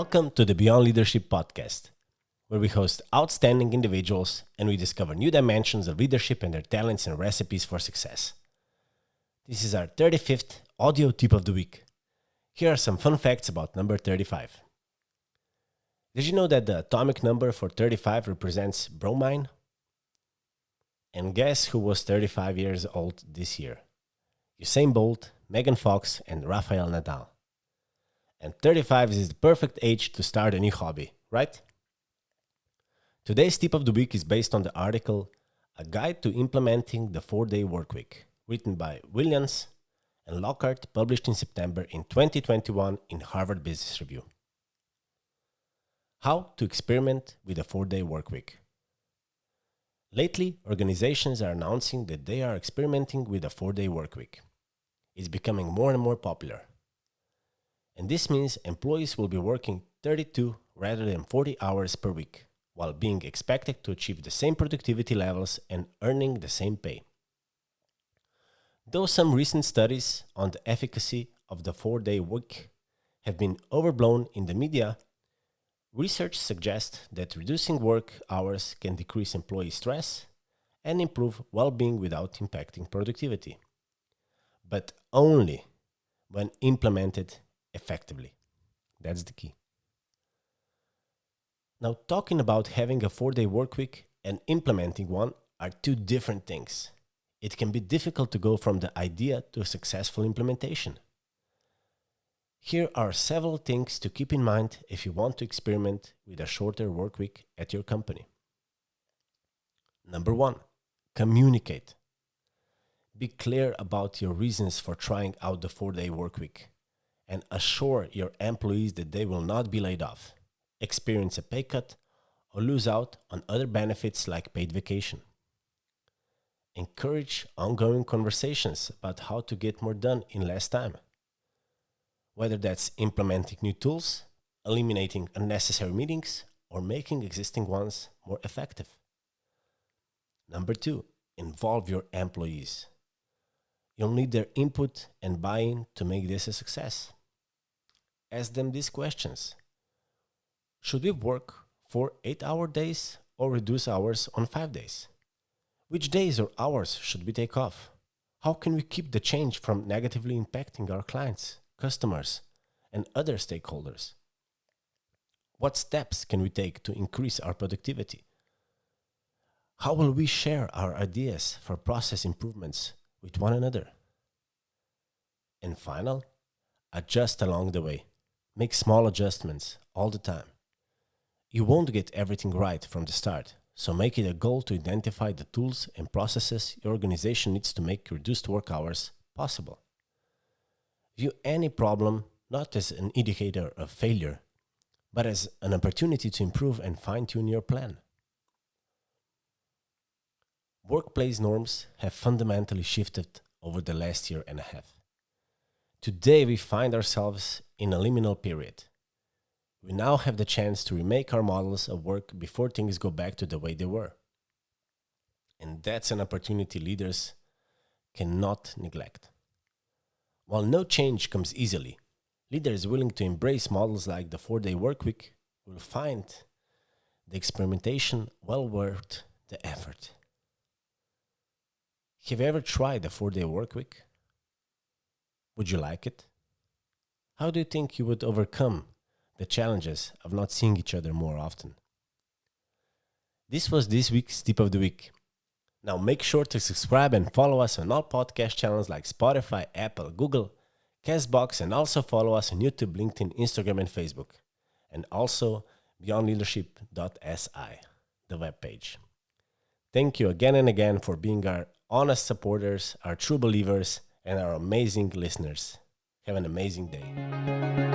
Welcome to the Beyond Leadership podcast, where we host outstanding individuals and we discover new dimensions of leadership and their talents and recipes for success. This is our 35th audio tip of the week. Here are some fun facts about number 35. Did you know that the atomic number for 35 represents bromine? And guess who was 35 years old this year? Usain Bolt, Megan Fox, and Rafael Nadal. And 35 is the perfect age to start a new hobby, right? Today's tip of the week is based on the article A Guide to Implementing the 4-Day Workweek, written by Williams and Lockhart, published in September in 2021 in Harvard Business Review. How to experiment with a 4-day workweek. Lately, organizations are announcing that they are experimenting with a 4-day workweek. It's becoming more and more popular. And this means employees will be working 32 rather than 40 hours per week, while being expected to achieve the same productivity levels and earning the same pay. Though some recent studies on the efficacy of the 4-day week have been overblown in the media, research suggests that reducing work hours can decrease employee stress and improve well-being without impacting productivity, but only when implemented effectively. That's the key. Now, talking about having a 4-day workweek and implementing one are two different things. It can be difficult to go from the idea to a successful implementation. Here are several things to keep in mind if you want to experiment with a shorter workweek at your company. Number 1, communicate. Be clear about your reasons for trying out the 4-day workweek and assure your employees that they will not be laid off, experience a pay cut, or lose out on other benefits like paid vacation. Encourage ongoing conversations about how to get more done in less time, whether that's implementing new tools, eliminating unnecessary meetings, or making existing ones more effective. Number 2, involve your employees. You'll need their input and buy-in to make this a success. Ask them these questions. Should we work 4 8-hour days or reduce hours on 5 days? Which days or hours should we take off? How can we keep the change from negatively impacting our clients, customers, and other stakeholders? What steps can we take to increase our productivity? How will we share our ideas for process improvements with one another? And final, adjust along the way. Make small adjustments all the time. You won't get everything right from the start, so make it a goal to identify the tools and processes your organization needs to make reduced work hours possible. View any problem not as an indicator of failure, but as an opportunity to improve and fine-tune your plan. Workplace norms have fundamentally shifted over the last year and a half. Today, we find ourselves in a liminal period. We now have the chance to remake our models of work before things go back to the way they were. And that's an opportunity leaders cannot neglect. While no change comes easily, leaders willing to embrace models like the 4-day workweek will find the experimentation well worth the effort. Have you ever tried a 4-day workweek? Would you like it? How do you think you would overcome the challenges of not seeing each other more often? This was this week's Tip of the Week. Now make sure to subscribe and follow us on all podcast channels like Spotify, Apple, Google, Castbox, and also follow us on YouTube, LinkedIn, Instagram, and Facebook. And also beyondleadership.si, the webpage. Thank you again and again for being our honest supporters, our true believers, and our amazing listeners. Have an amazing day.